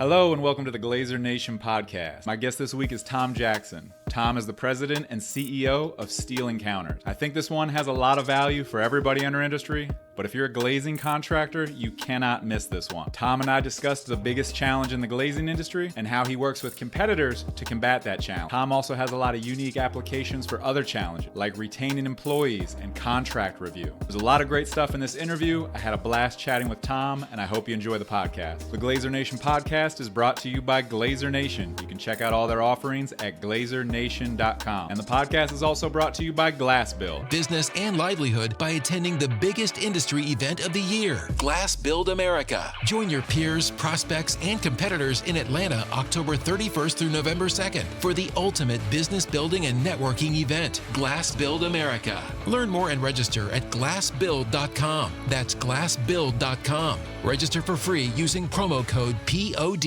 Hello and welcome to the Glazier Nation podcast. My guest this week is Tom Jackson. Tom is the president and CEO of Steel Encounters. I think this one has a lot of value for everybody in our industry, but if you're a glazing contractor, you cannot miss this one. Tom and I discussed the biggest challenge in the glazing industry and how he works with competitors to combat that challenge. Tom also has a lot of unique applications for other challenges, like retaining employees and contract review. There's a lot of great stuff in this interview. I had a blast chatting with Tom, and I hope you enjoy the podcast. The Glazier Nation podcast is brought to you by Glazier Nation. You can check out all their offerings at glazernation.com. And the podcast is also brought to you by Glass Build. Business and livelihood by attending the biggest industry event of the year, Glass Build America. Join your peers, prospects, and competitors in Atlanta October 31st through November 2nd for the ultimate business building and networking event, Glass Build America. Learn more and register at glassbuild.com. That's glassbuild.com. Register for free using promo code POD.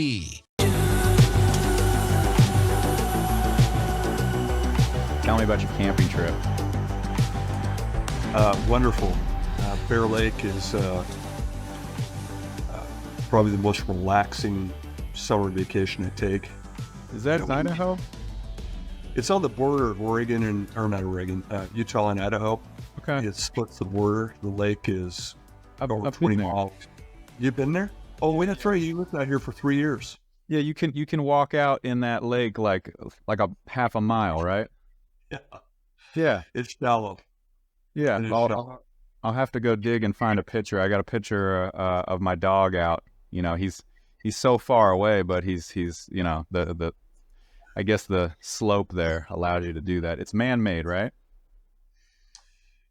Tell me about your camping trip. Wonderful. Bear Lake is probably the most relaxing summer vacation I take. Is that Idaho? It's on the border of Oregon Utah and Idaho. Okay. It splits the border. The lake is over I've 20 been there. miles. You've been there? Oh, wait, that's right. You lived out here for 3 years. Yeah, you can walk out in that lake like a half a mile, right? Yeah. Yeah. It's shallow. Yeah. It is shallow. I'll have to go dig and find a picture. I got a picture of my dog out. You know, he's so far away, but he's you know, I guess the slope there allowed you to do that. It's man-made, right?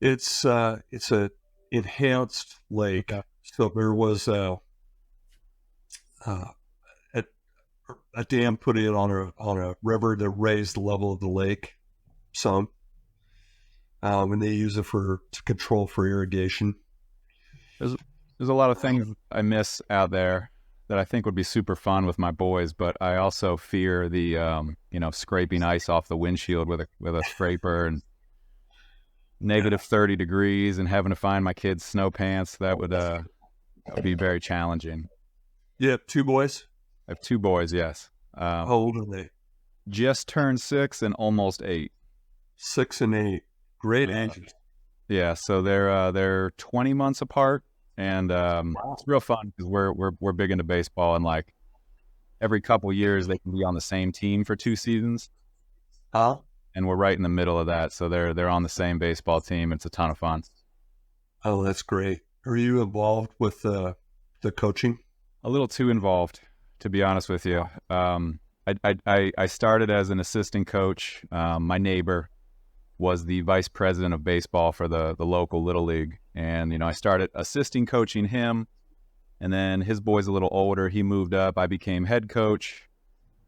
It's a enhanced lake. So there was a dam put in on a river to raise the level of the lake some. And they use it to control for irrigation. There's a lot of things I miss out there that I think would be super fun with my boys, but I also fear the scraping ice off the windshield with a scraper and negative 30 degrees and having to find my kids' snow pants. That would be very challenging. You have 2 boys? I have 2 boys, yes. How old are they? Just turned 6 and almost 8. 6 and 8. Great ages. Yeah, so they're 20 months apart, and It's real fun because we're big into baseball, and like every couple years they can be on the same team for 2 seasons. Huh? And we're right in the middle of that, so they're on the same baseball team. It's a ton of fun. Oh, that's great. Are you involved with the coaching? A little too involved, to be honest with you. I started as an assistant coach. My neighbor was the vice president of baseball for the local Little League. And, I started assisting coaching him. And then his boy's a little older. He moved up. I became head coach.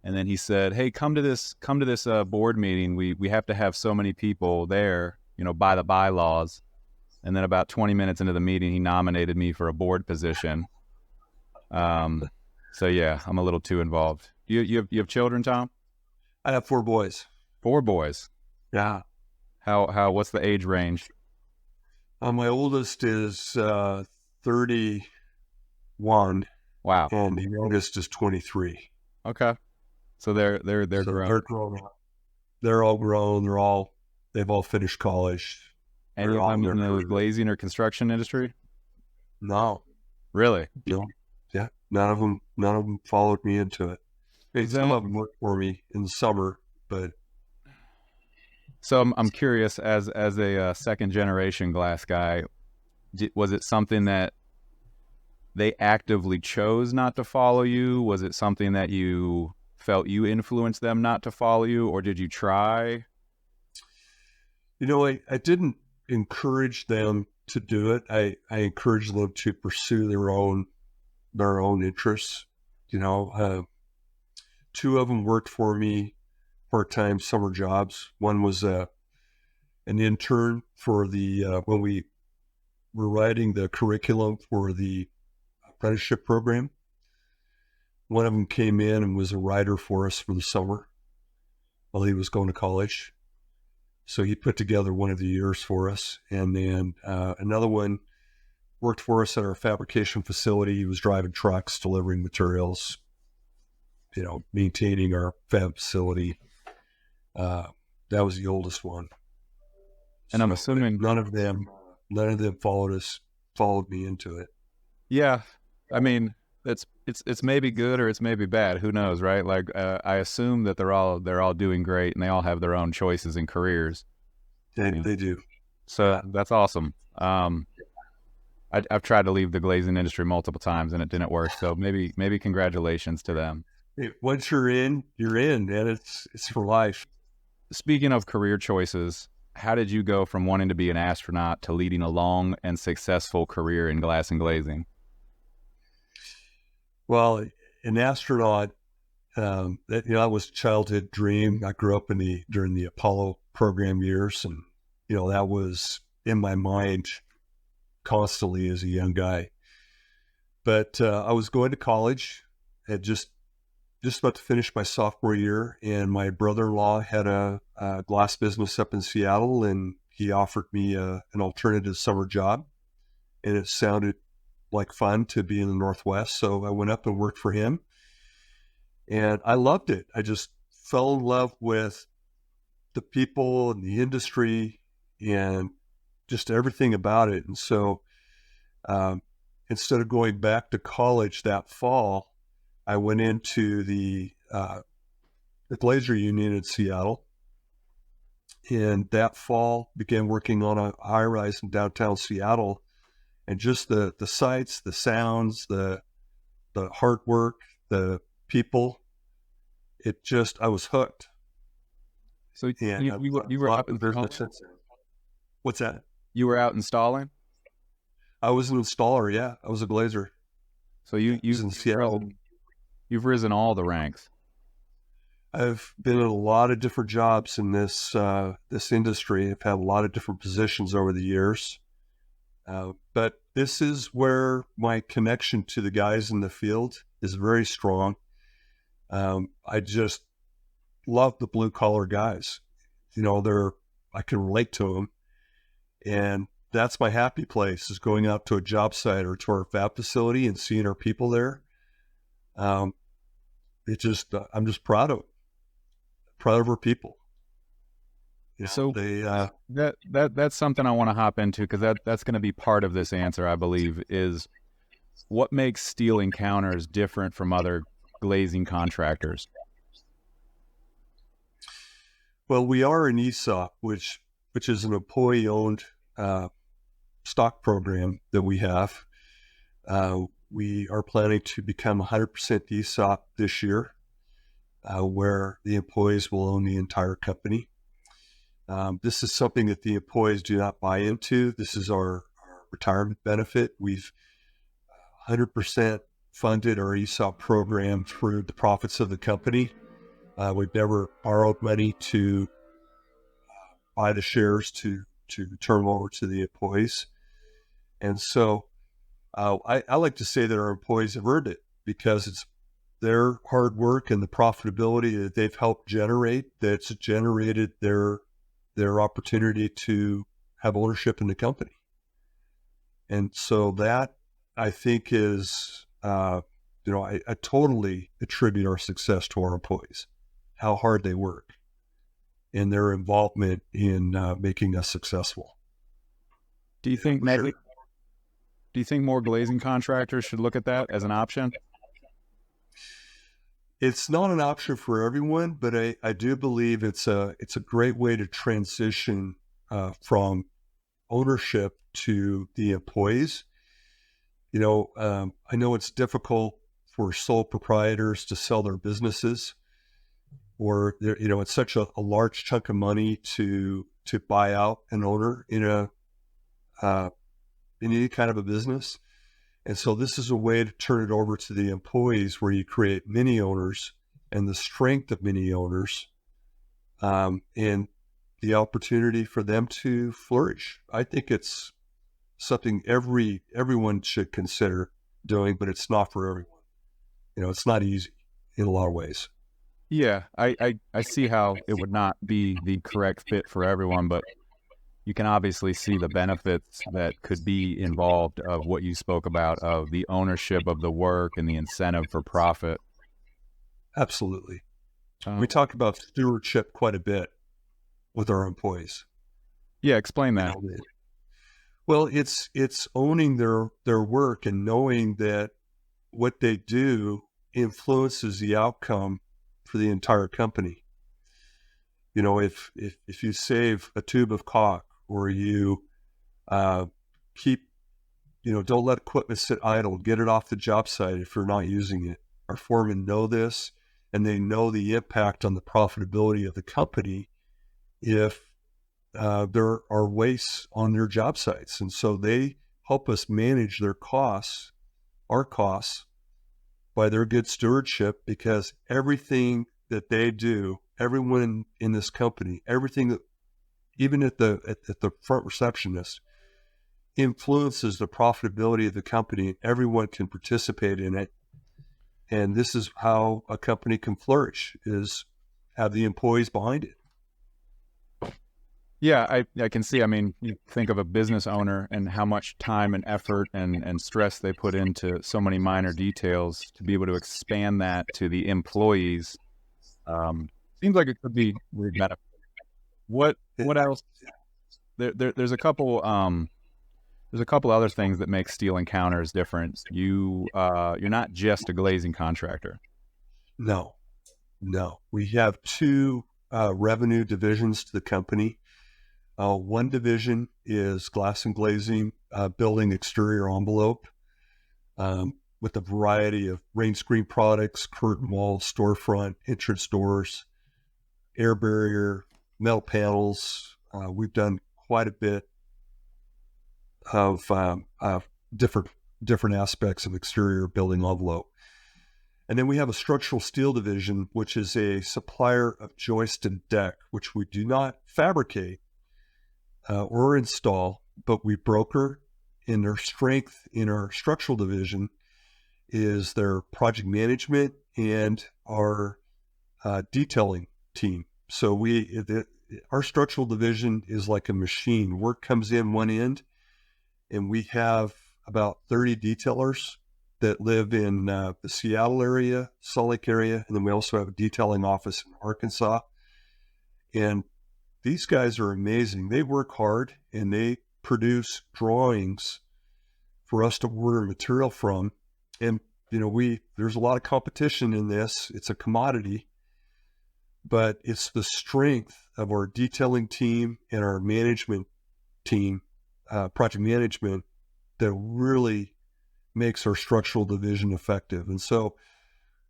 And then he said, hey, come to this board meeting. We have to have so many people there, by the bylaws. And then about 20 minutes into the meeting, he nominated me for a board position. So yeah, I'm a little too involved. You have children, Tom? I have 4 boys. 4 boys. Yeah. What's the age range? My oldest is 31. Wow. And the youngest is 23. Okay. So they're grown. They're grown up. They're all grown. They've all finished college. Any of them in the glazing or construction industry? No. Really? No. Yeah. None of them followed me into it. Some of them worked for me in the summer, but. So I'm curious, as a second generation glass guy, was it something that they actively chose not to follow you? Was it something that you felt you influenced them not to follow you, or did you try? I didn't encourage them to do it. I encouraged them to pursue their own interests. 2 of them worked for me part-time summer jobs. One was an intern for when we were writing the curriculum for the apprenticeship program. One of them came in and was a writer for us for the summer while he was going to college. So he put together one of the years for us. And then another one worked for us at our fabrication facility. He was driving trucks, delivering materials, maintaining our fab facility. That was the oldest one. And I'm assuming none of them followed me into it. Yeah, I mean, it's maybe good or it's maybe bad. Who knows, right? Like, I assume that they're all doing great and they all have their own choices and careers. They do. So that's awesome. I've tried to leave the glazing industry multiple times and it didn't work. So maybe congratulations to them. Hey, once you're in, and it's for life. Speaking of career choices, how did you go from wanting to be an astronaut to leading a long and successful career in glass and glazing? Well, an astronaut, that was a childhood dream. I grew up during the Apollo program years, and that was in my mind constantly as a young guy. But I was going to college, had just about to finish my sophomore year, and my brother-in-law had a glass business up in Seattle, and he offered me an alternative summer job, and it sounded like fun to be in the Northwest. So I went up and worked for him, and I loved it. I just fell in love with the people and the industry and just everything about it. And so instead of going back to college that fall, I went into the Glazier union in Seattle, and that fall began working on a high-rise in downtown Seattle. And just the sights, the sounds, the hard work, the people, I was hooked. So you were out in business. What's that? You were out installing? I was an installer. Yeah, I was a glazer. So you've risen all the ranks. I've been in a lot of different jobs in this industry. I've had a lot of different positions over the years. But this is where my connection to the guys in the field is very strong. I just love the blue collar guys. I can relate to them, and that's my happy place, is going out to a job site or to our fab facility and seeing our people there. I'm just proud of our people. So that's something I want to hop into, because that's going to be part of this answer, I believe, is what makes Steel Encounters different from other glazing contractors. Well, we are an ESOP, which is an employee-owned stock program that we have. We are planning to become 100% ESOP this year, where the employees will own the entire company. This is something that the employees do not buy into. This is our retirement benefit. We've 100% funded our ESOP program through the profits of the company. We've never borrowed money to buy the shares to turn over to the employees. And so I like to say that our employees have earned it, because it's their hard work and the profitability that they've helped generate that's generated their opportunity to have ownership in the company. And so that, I think, is, I totally attribute our success to our employees, how hard they work and their involvement in making us successful. Do you think more glazing contractors should look at that as an option? It's not an option for everyone, but I do believe it's a great way to transition from ownership to the employees. I know it's difficult for sole proprietors to sell their businesses, or it's such a large chunk of money to buy out an owner in any kind of a business. And so this is a way to turn it over to the employees, where you create many owners and the strength of many owners, and the opportunity for them to flourish. I think it's something everyone should consider doing, but it's not for everyone. It's not easy in a lot of ways. Yeah, I see how it would not be the correct fit for everyone, but you can obviously see the benefits that could be involved of what you spoke about, of the ownership of the work and the incentive for profit. Absolutely. We talk about stewardship quite a bit with our employees. Yeah, explain that. Well, it's owning their work and knowing that what they do influences the outcome for the entire company. If you save a tube of caulk, or you keep, don't let equipment sit idle, get it off the job site if you're not using it. Our foremen know this, and they know the impact on the profitability of the company if there are wastes on their job sites. And so they help us manage their costs, our costs, by their good stewardship, because everything that they do, everyone in this company, everything that, even at the front receptionist, influences the profitability of the company, and everyone can participate in it. And this is how a company can flourish, is have the employees behind it. Yeah, I can see. I mean, you think of a business owner and how much time and effort and stress they put into so many minor details. To be able to expand that to the employees, seems like it could be really beneficial. What else? There's a couple other things that make Steel Encounters different. You're not just a glazing contractor. No. We have two revenue divisions to the company. One division is glass and glazing, building exterior envelope with a variety of rain screen products, curtain walls, storefront, entrance doors, air barrier, metal panels. We've done quite a bit of different aspects of exterior building envelope. And then we have a structural steel division, which is a supplier of joist and deck, which we do not fabricate or install, but we broker. And their strength in our structural division is their project management and our detailing team. So our structural division is like a machine. Work comes in one end, and we have about 30 detailers that live in the Seattle area, Salt Lake area, and then we also have a detailing office in Arkansas. And these guys are amazing. They work hard, and they produce drawings for us to order material from. And there's a lot of competition in this. It's a commodity, but it's the strength of our detailing team and our management team, project management, that really makes our structural division effective. And so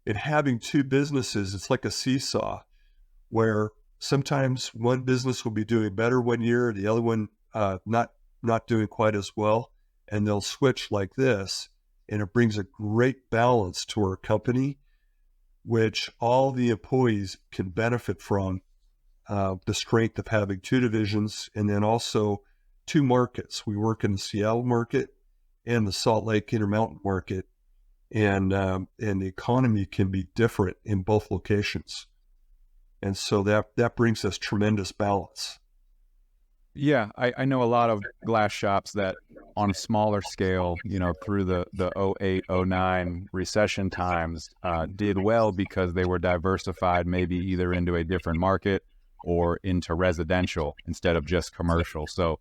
in having two businesses, it's like a seesaw, where sometimes one business will be doing better one year, the other one not doing quite as well, and they'll switch like this, and it brings a great balance to our company, which all the employees can benefit from, the strength of having two divisions, and then also two markets. We work in the Seattle market and the Salt Lake Intermountain market, and the economy can be different in both locations. And so that brings us tremendous balance. Yeah, I know a lot of glass shops that on a smaller scale, through the 08, 09 recession times, did well because they were diversified, maybe either into a different market or into residential instead of just commercial. So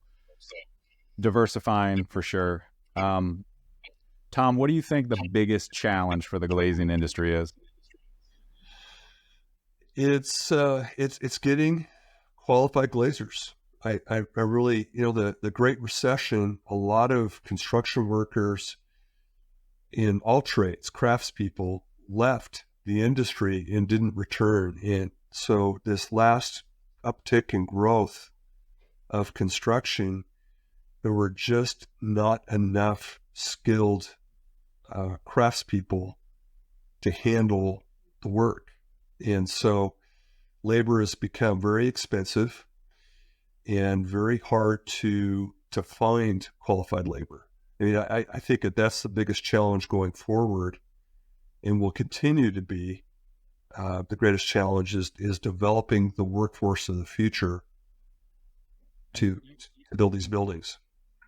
diversifying for sure. Tom, what do you think the biggest challenge for the glazing industry is? It's getting qualified glazers. I really, the Great Recession, a lot of construction workers in all trades, craftspeople, left the industry and didn't return. And so this last uptick in growth of construction, there were just not enough skilled craftspeople to handle the work. And so labor has become very expensive and very hard to find qualified labor. I mean, I think that's the biggest challenge going forward, and will continue to be the greatest challenge is developing the workforce of the future to build these buildings.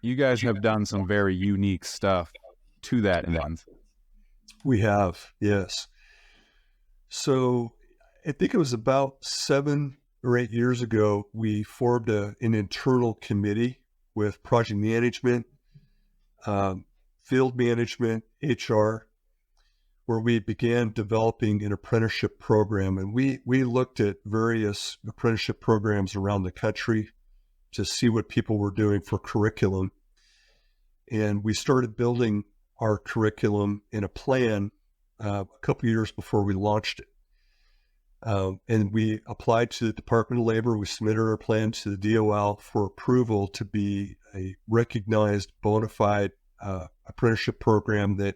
You guys have done some very unique stuff to that end. We have, yes. So I think it was about 7 or 8 years ago, we formed an internal committee with project management, um, field management, HR, where we began developing an apprenticeship program. And we looked at various apprenticeship programs around the country to see what people were doing for curriculum. And we started building our curriculum in a plan a couple years before we launched it. And we applied to the Department of Labor. We submitted our plan to the DOL for approval to be a recognized bona fide apprenticeship program that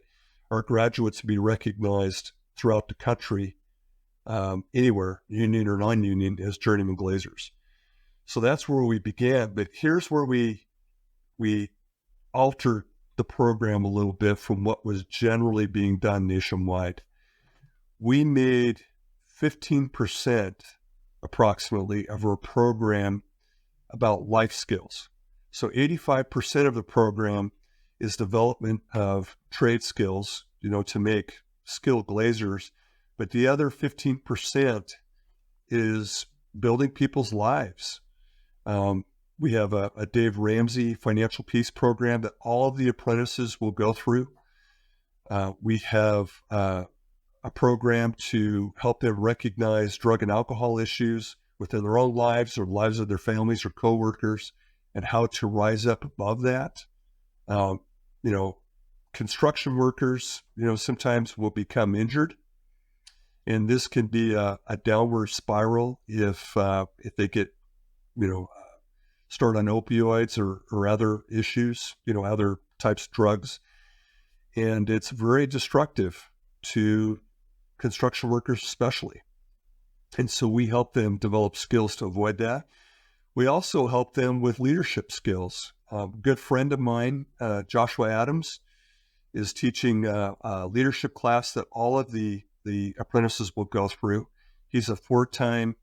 our graduates be recognized throughout the country, anywhere, union or non-union, as journeyman glazers. So that's where we began. But here's where we altered the program a little bit from what was generally being done nationwide. We made 15% approximately of our program about life skills. So 85% of the program is development of trade skills, to make skilled glazers. But the other 15% is building people's lives. We have a Dave Ramsey financial peace program that all of the apprentices will go through. We have a program to help them recognize drug and alcohol issues within their own lives or lives of their families or coworkers, and how to rise up above that. Construction workers, sometimes will become injured, and this can be a downward spiral if they get, start on opioids or other issues, other types of drugs, and it's very destructive to construction workers especially. And so we help them develop skills to avoid that. We also help them with leadership skills. A good friend of mine, Joshua Adams, is teaching a leadership class that all of the apprentices will go through. He's a 4-time,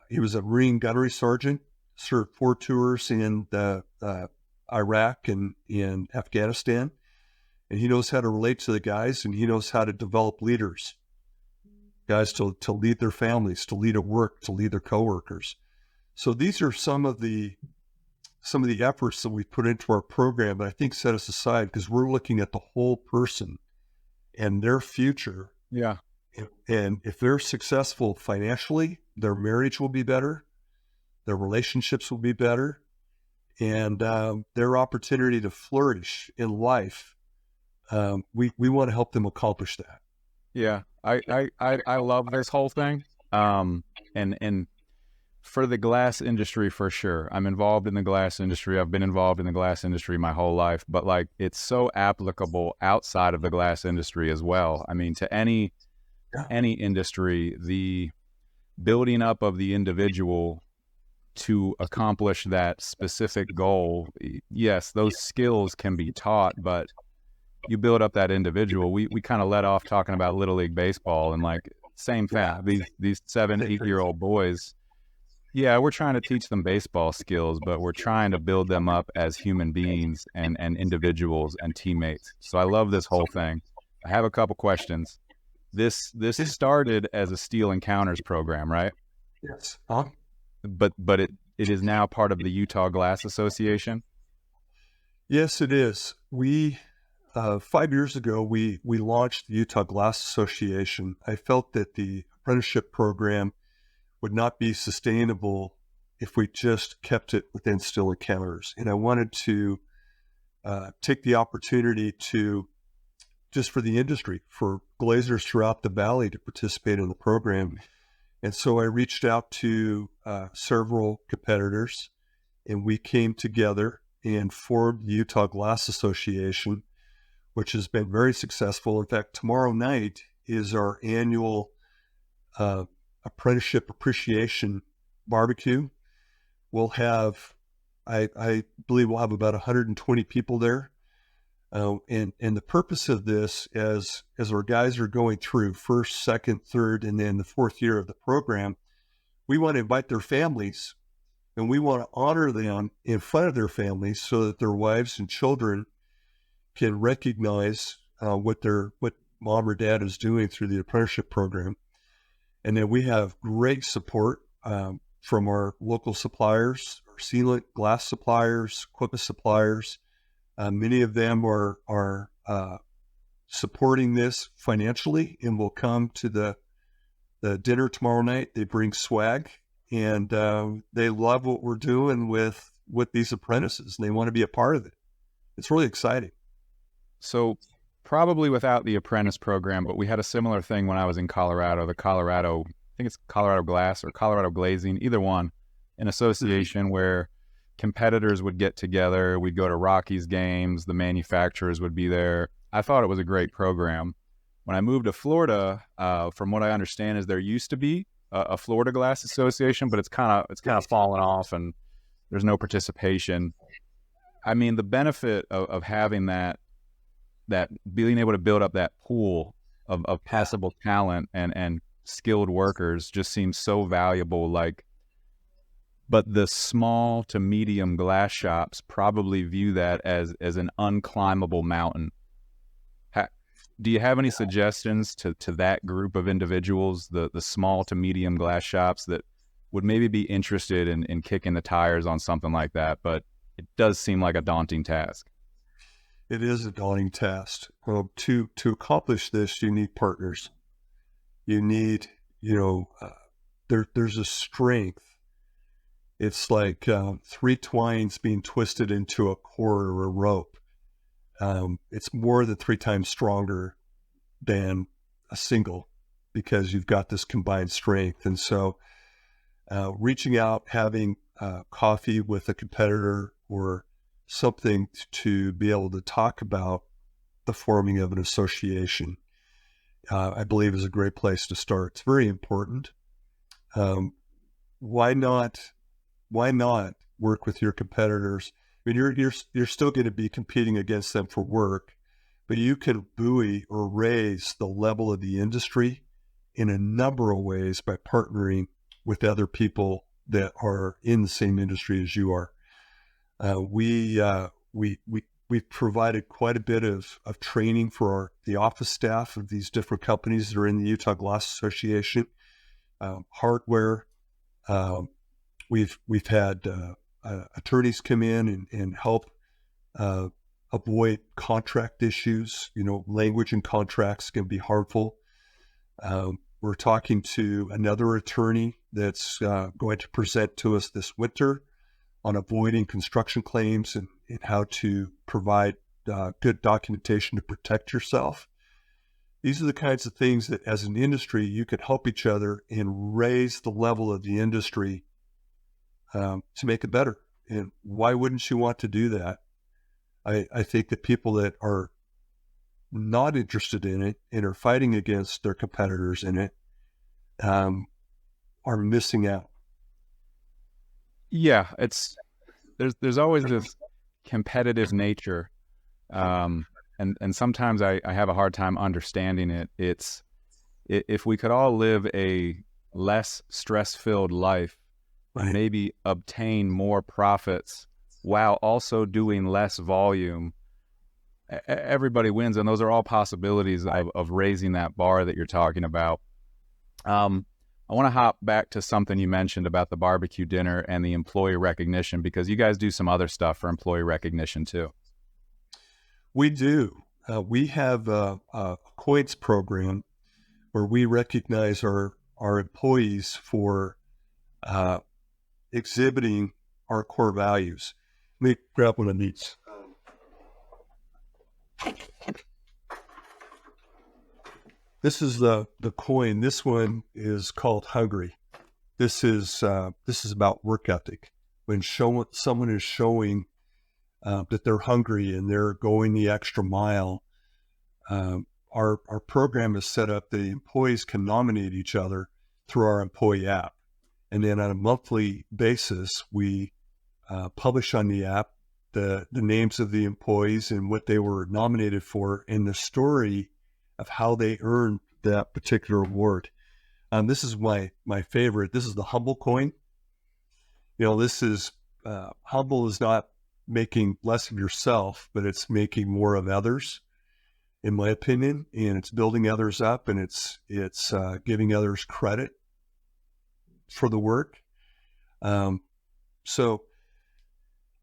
he was a Marine gunnery sergeant, served 4 tours in Iraq and in Afghanistan. And he knows how to relate to the guys, and he knows how to develop leaders, guys to lead their families, to lead at work, to lead their coworkers. So these are some of the efforts that we put into our program that I think set us aside, because we're looking at the whole person and their future. Yeah. And if they're successful financially, their marriage will be better, their relationships will be better, and their opportunity to flourish in life. We want to help them accomplish that. Yeah, I love this whole thing. And for the glass industry, for sure. I'm involved in the glass industry. I've been involved in the glass industry my whole life, but like, it's so applicable outside of the glass industry as well. I mean, to any industry, the building up of the individual to accomplish that specific goal. Yes, those skills can be taught, but you build up that individual. We kind of let off talking about Little League baseball, and like, same thing. These 7, 8-year-old boys, yeah, we're trying to teach them baseball skills, but we're trying to build them up as human beings and individuals and teammates. So I love this whole thing. I have a couple questions. This started as a Steel Encounters program, right? Yes. But it is now part of the Utah Glass Association? Yes, it is. We 5 years ago, we launched the Utah Glass Association. I felt that the apprenticeship program would not be sustainable if we just kept it within Steel Encounters. And I wanted to take the opportunity to, just for the industry, for glazers throughout the valley to participate in the program. And so I reached out to several competitors, and we came together and formed the Utah Glass Association, which has been very successful. In fact, tomorrow night is our annual apprenticeship appreciation barbecue. We'll have, I believe we'll have about 120 people there. And the purpose of this, as our guys are going through first, second, third, and then the 4th year of the program, we want to invite their families, and we want to honor them in front of their families so that their wives and children can recognize what mom or dad is doing through the apprenticeship program. And then we have great support from our local suppliers, our sealant, glass suppliers, equipment suppliers. Many of them are supporting this financially and will come to the dinner tomorrow night. They bring swag, and they love what we're doing with these apprentices, and they want to be a part of it. It's really exciting. So probably without the apprentice program, but we had a similar thing when I was in Colorado, I think it's Colorado Glass or Colorado Glazing, either one, an association where competitors would get together. We'd go to Rockies games. The manufacturers would be there. I thought it was a great program. When I moved to Florida, from what I understand is there used to be a Florida Glass Association, but it's kind of fallen off and there's no participation. I mean, the benefit of having that being able to build up that pool of passable talent and skilled workers just seems so valuable. But the small to medium glass shops probably view that as an unclimbable mountain. Do you have any suggestions to that group of individuals, the small to medium glass shops that would maybe be interested in kicking the tires on something like that? But it does seem like a daunting task. It is a daunting task. To accomplish this, you need partners. You need, there's a strength. It's like three twines being twisted into a cord or a rope. It's more than 3 times stronger than a single because you've got this combined strength. And so reaching out, having coffee with a competitor or something to be able to talk about the forming of an association, I believe is a great place to start. It's very important. Why not work with your competitors? I mean, you're still going to be competing against them for work, but you can buoy or raise the level of the industry in a number of ways by partnering with other people that are in the same industry as you are. We've provided quite a bit of training for the office staff of these different companies that are in the Utah Glass Association. Hardware. We've had attorneys come in and help avoid contract issues. Language in contracts can be harmful. We're talking to another attorney that's going to present to us this winter on avoiding construction claims and how to provide good documentation to protect yourself. These are the kinds of things that as an industry, you could help each other and raise the level of the industry to make it better. And why wouldn't you want to do that? I think that people that are not interested in it and are fighting against their competitors in it are missing out. Yeah, there's always this competitive nature, and sometimes I have a hard time understanding it. If we could all live a less stress-filled life, Right. maybe obtain more profits while also doing less volume, everybody wins, and those are all possibilities of raising that bar that you're talking about. I want to hop back to something you mentioned about the barbecue dinner and the employee recognition, because you guys do some other stuff for employee recognition too. We do. We have a coins program where we recognize our employees for exhibiting our core values. Let me grab one of these. This is the coin. This one is called Hungry. This is about work ethic. When someone is showing that they're hungry and they're going the extra mile, our program is set up that the employees can nominate each other through our employee app. And then on a monthly basis, we publish on the app the names of the employees and what they were nominated for and the story of how they earned that particular award. This is my favorite. This is the Humble coin. This is humble is not making less of yourself, but it's making more of others. in my opinion, and it's building others up, and it's giving others credit for the work. So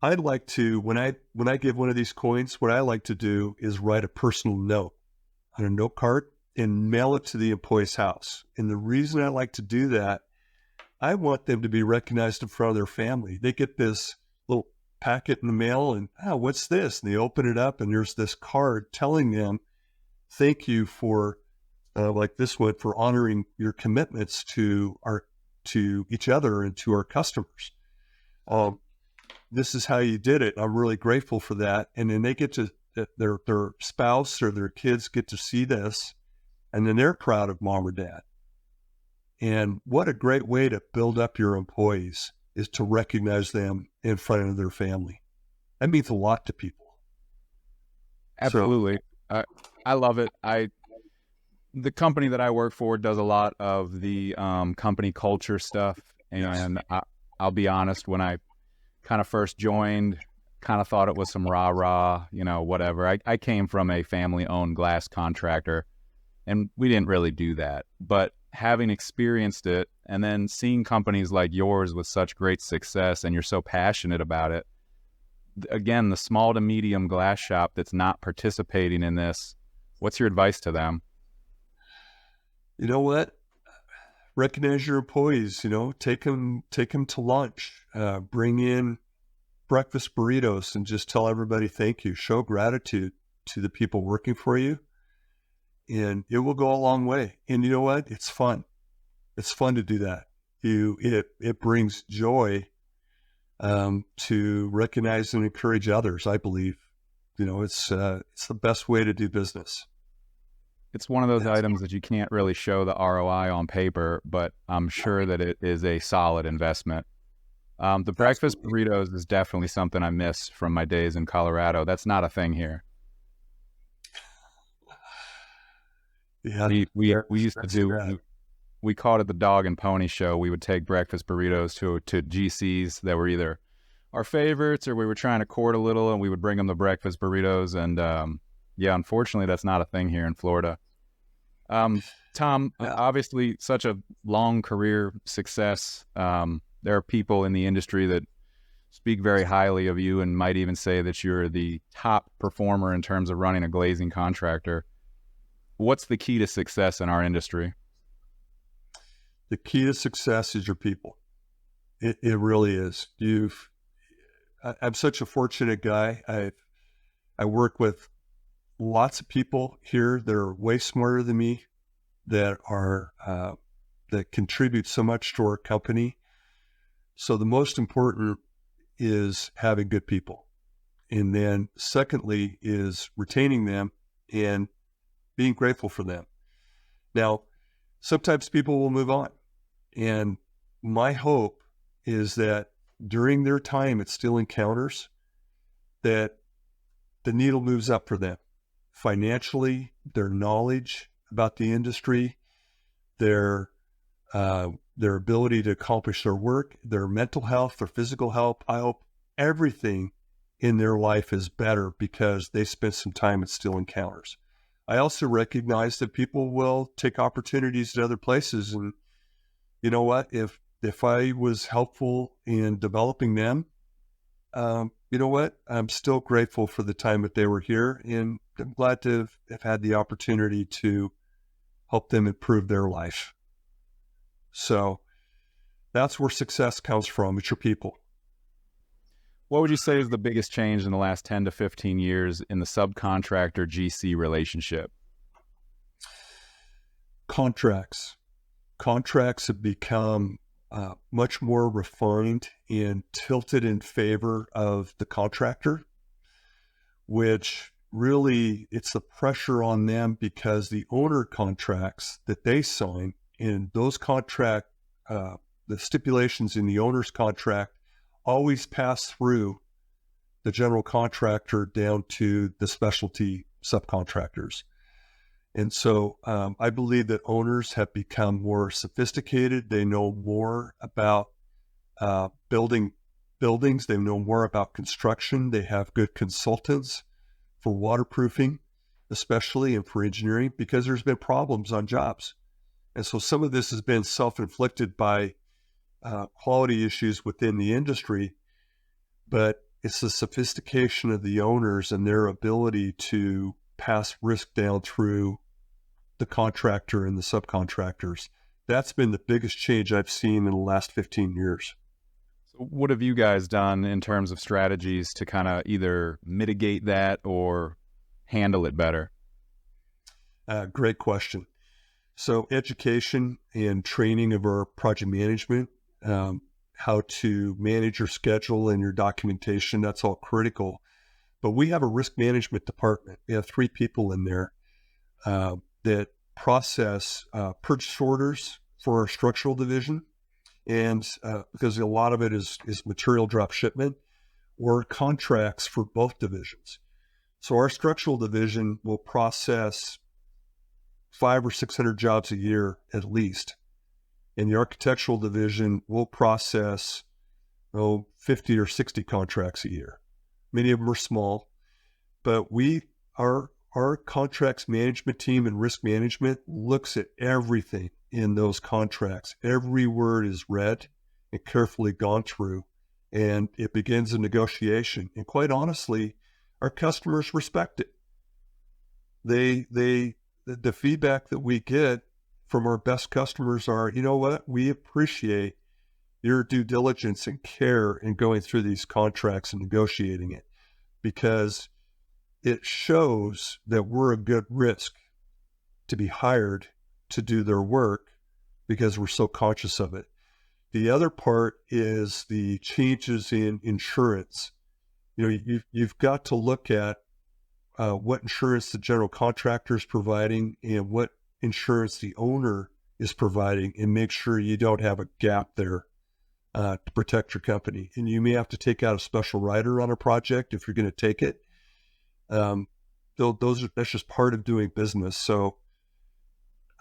I'd like to, when I give one of these coins, what I like to do is write a personal note on a note card and mail it to the employee's house. And the reason I like to do that, I want them to be recognized in front of their family. They get this little packet in the mail and, what's this? And they open it up and there's this card telling them, thank you for, like this one, for honoring your commitments to each other and to our customers. This is how you did it. I'm really grateful for that. And then they get to, their spouse or their kids get to see this, and then they're proud of mom or dad. And what a great way to build up your employees is to recognize them in front of their family. That means a lot to people. Absolutely. I love it. The company that I work for does a lot of the company culture stuff. And I'll be honest, when I kind of first joined, kind of thought it was some rah-rah, whatever. I came from a family-owned glass contractor, and we didn't really do that. But having experienced it and then seeing companies like yours with such great success, and you're so passionate about it, again, the small to medium glass shop that's not participating in this, what's your advice to them? You know what? Recognize your employees, take them to lunch, bring in breakfast burritos and just tell everybody thank you. Show gratitude to the people working for you, and it will go a long way. And you know what? It's fun. It's fun to do that. It brings joy to recognize and encourage others, I believe. It's the best way to do business. It's one of those items that you can't really show the ROI on paper, but I'm sure that it is a solid investment. The breakfast burritos is definitely something I miss from my days in Colorado. That's not a thing here. Yeah, we used to do, we called it the dog and pony show. We would take breakfast burritos to GCs that were either our favorites or we were trying to court a little, and we would bring them the breakfast burritos. And unfortunately, that's not a thing here in Florida. Tom, obviously such a long career success. There are people in the industry that speak very highly of you and might even say that you're the top performer in terms of running a glazing contractor. What's the key to success in our industry? The key to success is your people. It really is. I'm such a fortunate guy. I work with lots of people here that are way smarter than me, that contribute so much to our company. So the most important is having good people. And then secondly is retaining them and being grateful for them. Now, sometimes people will move on. And my hope is that during their time at Steel Encounters, that the needle moves up for them financially, their knowledge about the industry, their ability to accomplish their work, their mental health, their physical health. I hope everything in their life is better because they spent some time at Steel Encounters. I also recognize that people will take opportunities at other places. And you know what? If I was helpful in developing them, you know what? I'm still grateful for the time that they were here, and I'm glad to have had the opportunity to help them improve their life. So that's where success comes from. It's your people. What would you say is the biggest change in the last 10 to 15 years in the subcontractor GC relationship? Contracts. Contracts have become much more refined and tilted in favor of the contractor, which really it's the pressure on them because the owner contracts that they sign, and those the stipulations in the owner's contract always pass through the general contractor down to the specialty subcontractors. And so I believe that owners have become more sophisticated. They know more about building buildings. They know more about construction. They have good consultants for waterproofing. especially and for engineering, because there's been problems on jobs. And so some of this has been self-inflicted by quality issues within the industry, but it's the sophistication of the owners and their ability to pass risk down through the contractor and the subcontractors. That's been the biggest change I've seen in the last 15 years. So what have you guys done in terms of strategies to kind of either mitigate that or handle it better? Great question. So education and training of our project management, how to manage your schedule and your documentation, that's all critical. But we have a risk management department. We have 3 people in there that process purchase orders for our structural division. And because a lot of it is material drop shipment or contracts for both divisions. So our structural division will process 500 or 600 jobs a year at least. And the architectural division will process 50 or 60 contracts a year. Many of them are small, but our contracts management team and risk management looks at everything in those contracts. Every word is read and carefully gone through, and it begins a negotiation. And quite honestly, our customers respect it. The feedback that we get from our best customers are, you know what, we appreciate your due diligence and care in going through these contracts and negotiating it, because it shows that we're a good risk to be hired to do their work because we're so conscious of it. The other part is the changes in insurance. You know, you've got to look at what insurance the general contractor is providing and what insurance the owner is providing, and make sure you don't have a gap there to protect your company. And you may have to take out a special rider on a project if you're going to take it. That's just part of doing business. So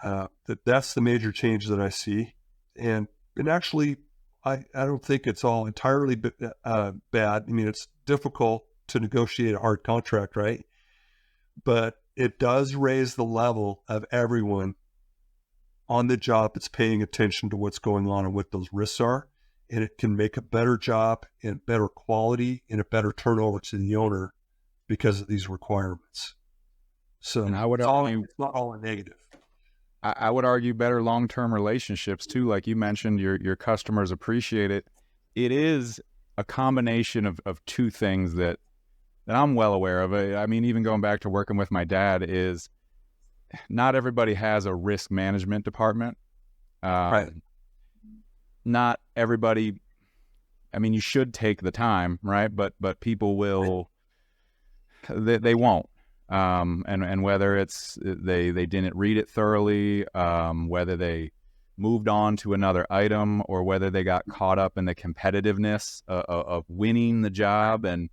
that's the major change that I see. And actually, I don't think it's all entirely bad. I mean, it's difficult to negotiate a hard contract, right? But it does raise the level of everyone on the job that's paying attention to what's going on and what those risks are. And it can make a better job and better quality and a better turnover to the owner because of these requirements. So And I would it's not all a negative. I would argue better long-term relationships too. Like you mentioned, your customers appreciate it. It is a combination of 2 things that I'm well aware of. I mean, even going back to working with my dad, is not everybody has a risk management department. Right. Not everybody, I mean, you should take the time, right? But people will, they won't. And whether it's they didn't read it thoroughly, whether they moved on to another item, or whether they got caught up in the competitiveness of winning the job and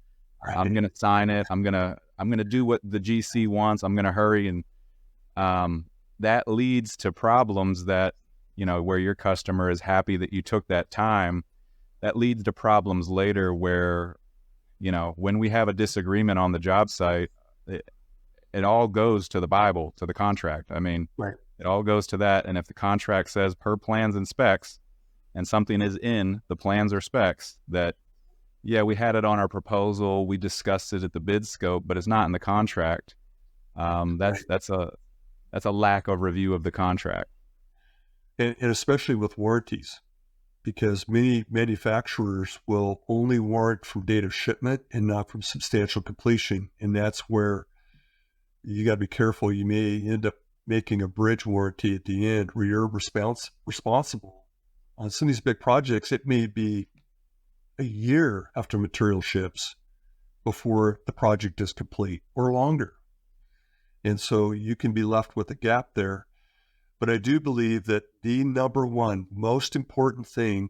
Right. I'm going to sign it. I'm going to do what the GC wants. I'm going to hurry. And that leads to problems that, you know, where your customer is happy that you took that time, that leads to problems later where, you know, when we have a disagreement on the job site, it all goes to the Bible, to the contract. I mean, Right. It all goes to that. And if the contract says per plans and specs, and something is in the plans or specs that, yeah, we had it on our proposal, we discussed it at the bid scope, but it's not in the contract. That's a lack of review of the contract. And especially with warranties, because many manufacturers will only warrant from date of shipment and not from substantial completion. And that's where you got to be careful. You may end up making a bridge warranty at the end where you're responsible. On some of these big projects, it may be a year after material ships before the project is complete, or longer. And so you can be left with a gap there. But I do believe that the number one most important thing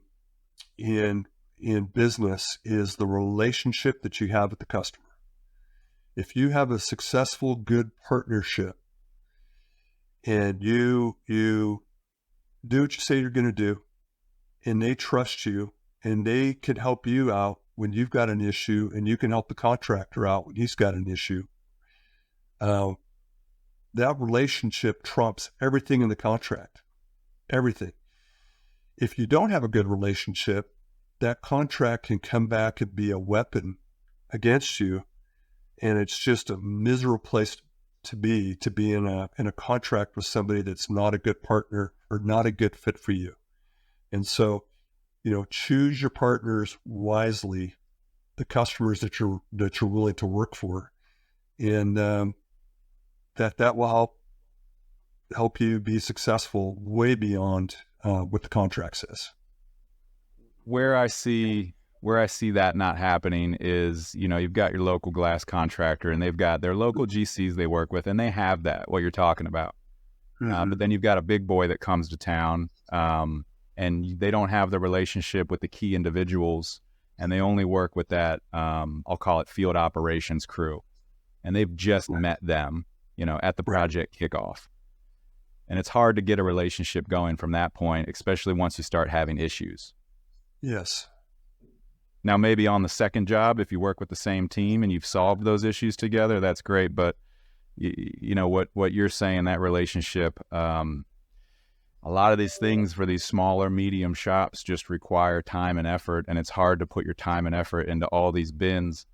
in business is the relationship that you have with the customer. If you have a successful, good partnership and you do what you say you're going to do, and they trust you, and they can help you out when you've got an issue, and you can help the contractor out when he's got an issue, that relationship trumps everything in the contract, everything. If you don't have a good relationship, that contract can come back and be a weapon against you, and it's just a miserable place to be in a contract with somebody that's not a good partner or not a good fit for you. And so, choose your partners wisely, the customers that you're willing to work for, and that will help you be successful way beyond what the contract says. Where I see that not happening is, you've got your local glass contractor and they've got their local GCs they work with, and they have that, what you're talking about. Mm-hmm. But then you've got a big boy that comes to town, and they don't have the relationship with the key individuals, and they only work with that, I'll call it field operations crew. And they've just met them, at the project kickoff. And it's hard to get a relationship going from that point, especially once you start having issues. Yes. Now, maybe on the second job, if you work with the same team and you've solved those issues together, that's great. But what you're saying, that relationship, a lot of these things for these smaller, medium shops just require time and effort, and it's hard to put your time and effort into all these bins.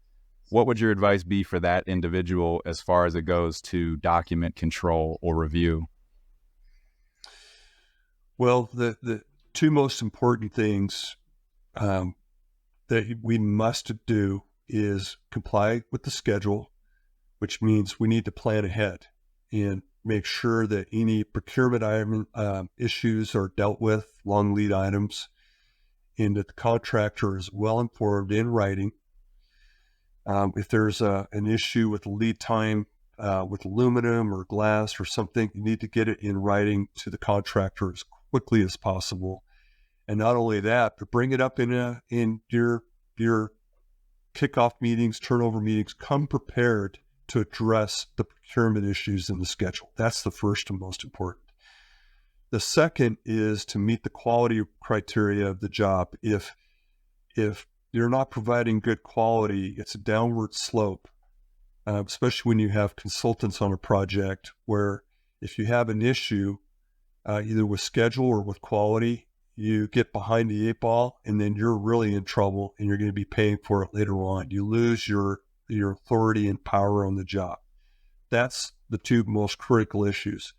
What would your advice be for that individual as far as it goes to document control or review? Well, the two most important things that we must do is comply with the schedule, which means we need to plan ahead and make sure that any procurement item issues are dealt with, long lead items, and that the contractor is well informed in writing. If there's an issue with lead time with aluminum or glass or something, you need to get it in writing to the contractor as quickly as possible. And not only that, but bring it up in your kickoff meetings, turnover meetings. Come prepared to address the procurement issues in the schedule. That's the first and most important. The second is to meet the quality criteria of the job. If you're not providing good quality, it's a downward slope, especially when you have consultants on a project, where if you have an issue, either with schedule or with quality, you get behind the eight ball, and then you're really in trouble, and you're going to be paying for it later on. You lose your authority and power on the job. That's the two most critical issues.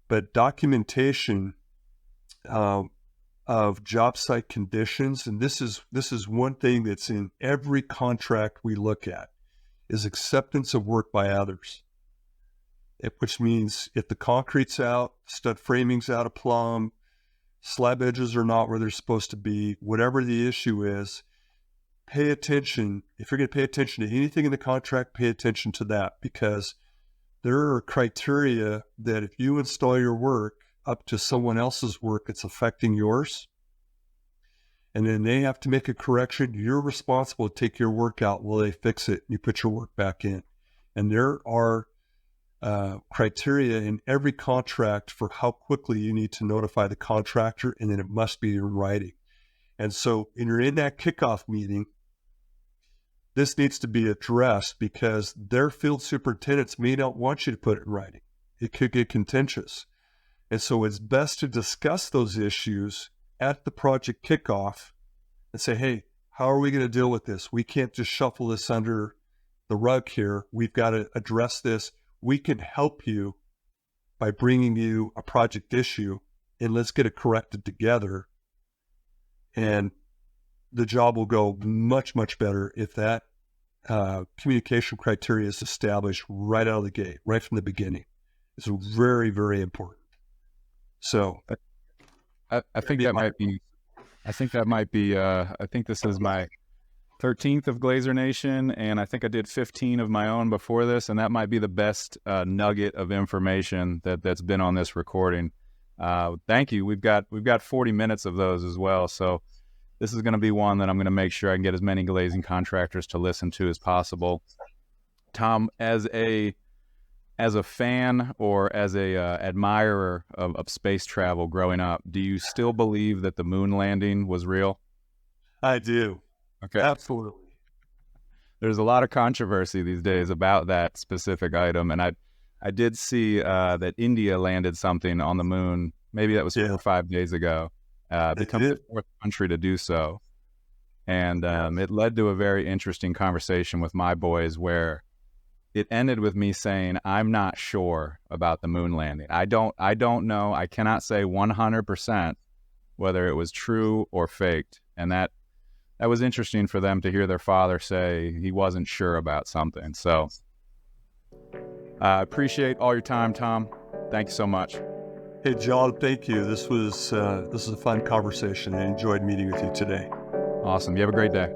But documentation of job site conditions, and this is one thing that's in every contract we look at, is acceptance of work by others. Which means if the concrete's out, stud framing's out of plumb, slab edges are not where they're supposed to be, whatever the issue is, pay attention. If you're going to pay attention to anything in the contract, pay attention to that, because there are criteria that if you install your work up to someone else's work, it's affecting yours, and then they have to make a correction, you're responsible to take your work out while they fix it, and you put your work back in. And there are criteria in every contract for how quickly you need to notify the contractor, and then it must be in writing. And so when you're in that kickoff meeting, this needs to be addressed, because their field superintendents may not want you to put it in writing. It could get contentious. And so it's best to discuss those issues at the project kickoff and say, hey, how are we going to deal with this? We can't just shuffle this under the rug here. We've got to address this. We can help you by bringing you a project issue, and let's get it corrected together. And the job will go much, much better if that communication criteria is established right out of the gate, right from the beginning. It's very, very important. So I think that might be, I think this is my 13th of Glazier Nation, and I think I did 15 of my own before this, and that might be the best nugget of information that's been on this recording. Thank you. We've got 40 minutes of those as well, so this is going to be one that I'm going to make sure I can get as many glazing contractors to listen to as possible. Tom, as a fan or as a admirer of space travel growing up, do you still believe that the moon landing was real? I do. Okay. Absolutely. There's a lot of controversy these days about that specific item, and I I did see that India landed something on the moon. Maybe that was 4 or 5 days ago. Becoming the fourth country to do so. And it led to a very interesting conversation with my boys where it ended with me saying, I'm not sure about the moon landing. I don't know. I cannot say 100% whether it was true or faked. And that was interesting for them to hear their father say he wasn't sure about something. So I appreciate all your time, Tom. Thank you so much. Hey, John, thank you. This was a fun conversation. I enjoyed meeting with you today. Awesome. You have a great day.